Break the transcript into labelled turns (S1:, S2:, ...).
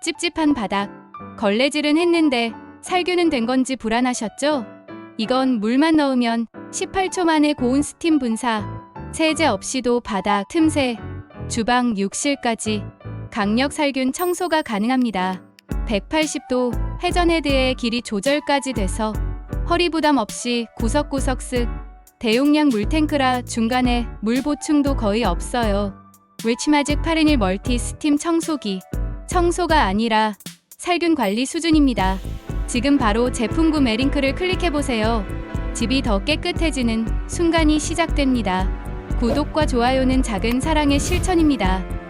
S1: 찝찝한 바닥, 걸레질은 했는데 살균은 된 건지 불안하셨죠? 이건 물만 넣으면 18초 만에 고온 스팀 분사, 세제 없이도 바닥, 틈새, 주방, 욕실까지 강력 살균 청소가 가능합니다. 180도 회전 헤드의 길이 조절까지 돼서 허리 부담 없이 구석구석 쓱, 대용량 물탱크라 중간에 물 보충도 거의 없어요. 리치마직 8인일 멀티 스팀 청소기, 청소가 아니라 살균 관리 수준입니다. 지금 바로 제품 구매 링크를 클릭해보세요. 집이 더 깨끗해지는 순간이 시작됩니다. 구독과 좋아요는 작은 사랑의 실천입니다.